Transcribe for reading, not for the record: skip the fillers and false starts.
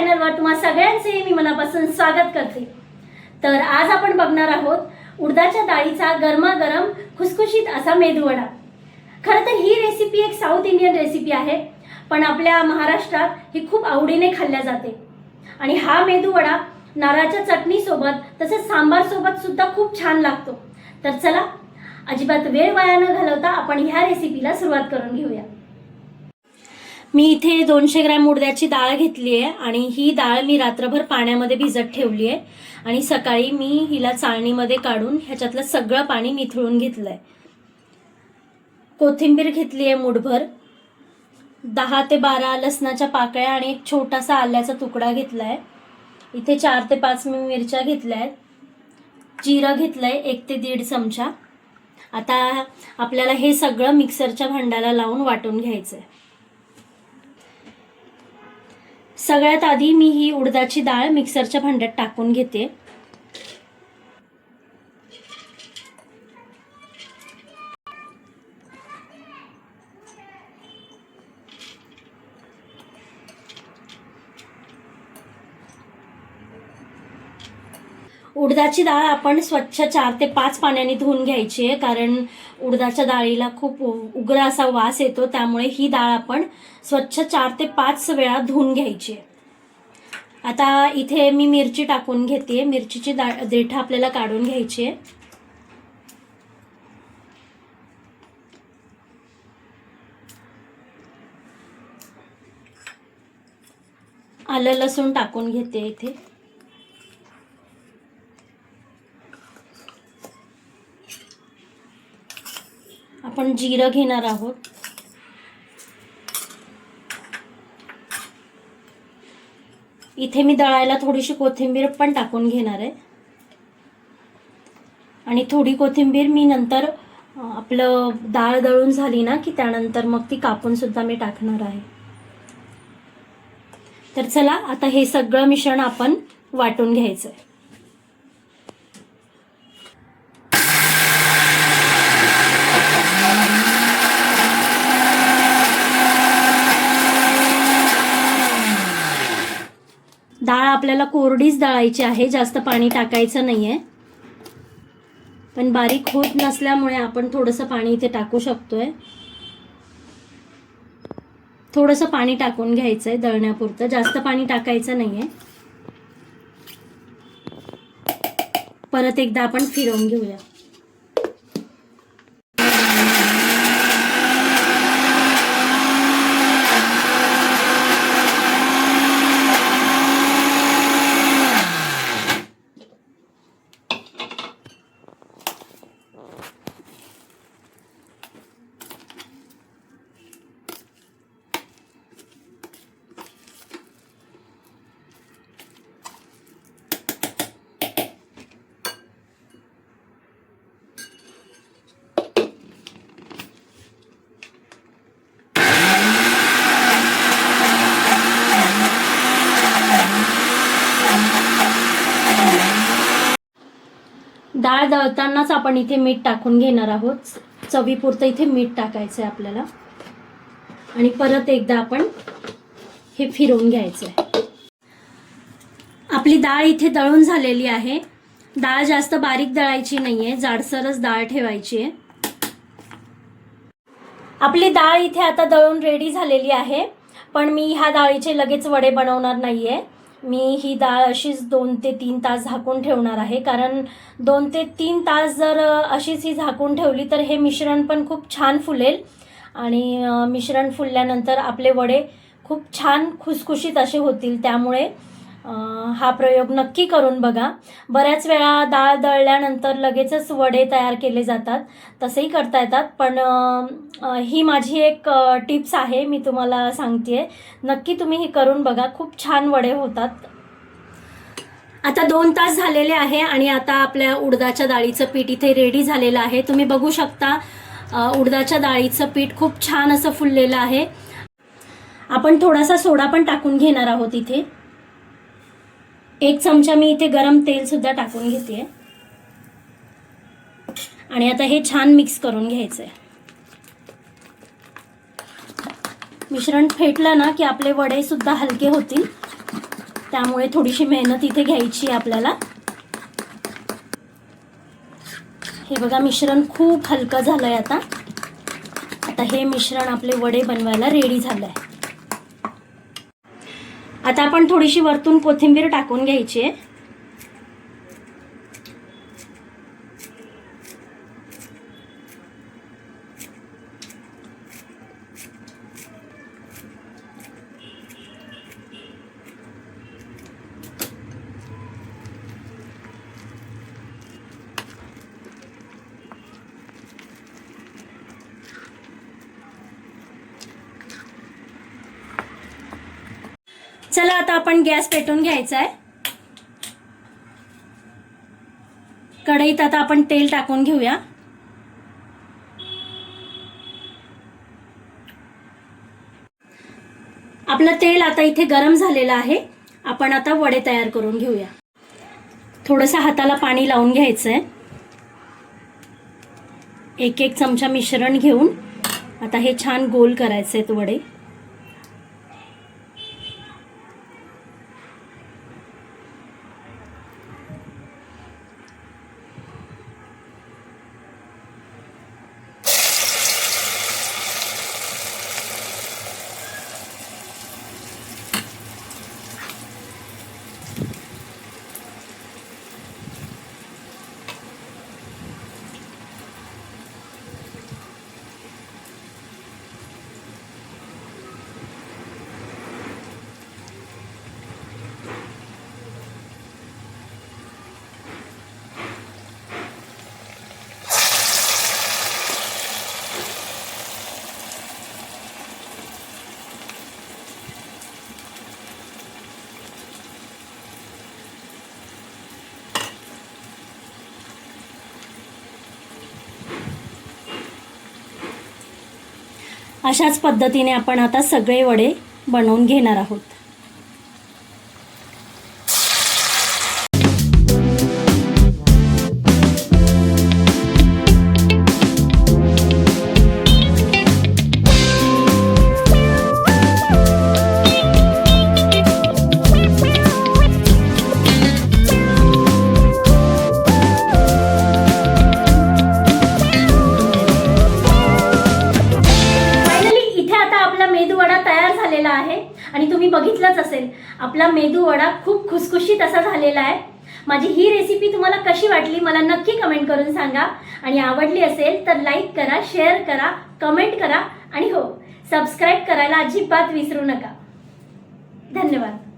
चॅनलवर तुम्हा सगळ्यांचे मी मनापासून स्वागत करते। तर आज आपण बघणार आहोत उडदाच्या डाळीचा गरमागरम खुसखुशीत असा मेदूवडा। खरं तर ही रेसिपी एक साऊथ इंडियन रेसिपी आहे, पण आपल्या महाराष्ट्रात ही खूप आवडीने खाल्ल्या जाते। आणि हा मेदूवडा नारळाच्या चटणी सोबत तसेच सांबार सोबत सुद्धा खूप छान लागतो। तर चला अजिबात वेळ वाया न घालवता आपण ह्या रेसिपीला सुरुवात करून घेऊया। मी इथे 200 ग्रॅम उडद्याची डाळ घेतली आहे आणि ही डाळ मी रात्रभर पाण्यामध्ये भिजत ठेवली आहे आणि सकाळी मी हिला चाळणीमध्ये काढून ह्याच्यातलं सगळं पाणी निथळून घेतलंय। कोथिंबीर घेतली आहे मुठभर, 10 ते 12 लसणाच्या पाकळ्या आणि एक छोटासा आल्याचा तुकडा घेतलाय। इथे 4 ते 5 मिरच्या घेतल्या आहेत, जिरं घेतलंय 1 ते 1.5 चमचा। आता आपल्याला हे सगळं मिक्सरच्या भांड्याला लावून वाटून घ्यायचंय। सगळ्यात आधी मी ही उडदाची डाळ मिक्सरच्या भांड्यात टाकून घेते। उडदाची डाळ आपण स्वच्छ 4 ते 5 पाण्याने धुवून घ्यायची आहे, कारण उडदाच्या डाळीला खूप उग्र असा वास येतो, त्यामुळे ही डाळ आपण स्वच्छ 4 ते 5 वेळा धुवून घ्यायची आहे। आता इथे मी मिरची टाकून घेते। मिरचीची देठ आपल्याला काढून घ्यायची आहे। आलं लसूण टाकून घेते इथे। आपण जिरं घेणार आहोत। इथे मी दळायला थोडीशी कोथिंबीर पण टाकून घेणार आहे आणि थोडी कोथिंबीर मी नंतर आपलं डाळ दळून झाली ना की त्यानंतर मग ती कापून सुद्धा मी टाकणार आहे। तर चला आता हे सगळं मिश्रण आपण वाटून घ्यायचं आहे। डाळ आपल्याला कोरडीच दळायची आहे, जास्त पाणी टाकायचं नाहीये, पण बारीक होत नसल्यामुळे आपण थोडंसं पाणी इथे टाकू शकतोय। थोडंसं पाणी टाकून घ्यायचंय दळण्यापुरतं, जास्त पाणी टाकायचं नाहीये। परत एकदा आपण फिरवून घेऊया। डाळ दळतानाच आपण इथे मीठ टाकून घेणार आहोत। चवीपुरतं इथे मीठ टाकायचं आहे आपल्याला आणि परत एकदा आपण हे फिरवून घ्यायचं आहे। आपली डाळ इथे दळून झालेली आहे। डाळ जास्त बारीक दळायची नाहीये, जाडसरच डाळ ठेवायची आहे। आपली डाळ इथे आता दळून रेडी झालेली आहे, पण मी ह्या डाळीचे लगेच वडे बनवणार नाहीये। मी ही डाळ अशीच 2 ते 3 तास झाकून ठेवणार आहे, कारण 2 ते 3 तास जर अशीच ही झाकून ठेवली तर हे मिश्रण पण खूप छान फुलेल आणि मिश्रण फुलल्यानंतर आपले वडे खूप छान खुसखुशीत असे होतील। त्यामुळे हा प्रयोग नक्की करून बघा। बऱ्याच वेळा डाळ दळल्यानंतर लगेचच वडे तयार केले जातात, तसेही करता येतात, पण ही माझी एक टिप्स आहे, मी तुम्हाला सांगतेय, नक्की तुम्ही हे करून बघा, खूप छान वडे होतात। आता 2 तास झालेले आहे आणि आता आपल्या उडदाच्या डाळीचं पीठ इथे रेडी झालेलं आहे। तुम्ही बघू शकता उडदाच्या डाळीचं पीठ खूप छान असं फुललेलं आहे। आपण थोडासा सोडा पण टाकून घेणार आहोत इथे। 1 चमचा मी इथे गरम तेल सुद्धा टाकून घेते आणि आता हे छान मिक्स करून घ्यायचंय। मिश्रण फेटलं ना की आपले वडे सुद्धा हलके होतील त्यामुळे थोडीशी मेहनत इथे घ्यायची आहे आपल्याला. हे बघा मिश्रण खूप हलकं झालंय. आता हे मिश्रण आपले वडे बनवायला रेडी झालंय. आता आपण थोडीशी वरतून कोथिंबीर टाकून घ्यायची आहे. चला आता आपण गॅस पेटवून घ्यायचा आहे. कढईत आता आपण तेल टाकून घेऊया. आपलं तेल आता इथे गरम झालेलं आहे. आपण आता वडे तयार करून घेऊया. थोडंसं हाताला पाणी लावून घ्यायचंय. एक एक चमचा मिश्रण घेऊन आता हे छान गोल करायचे आहेत वडे. अशाच पद्धतीने आपण आता सगळे वडे बनवून घेणार आहोत. आणि तुम्ही बघितलंच असेल आपला मेदू वडा खूप खुसखुशीत असा झालेला आहे. माझी ही रेसिपी तुम्हाला कशी वाटली मला नक्की कमेंट करून सांगा. आणि आवडली असेल तर लाईक करा, शेअर करा, कमेंट करा आणि हो सबस्क्राईब करायला अजिबात विसरू नका. धन्यवाद.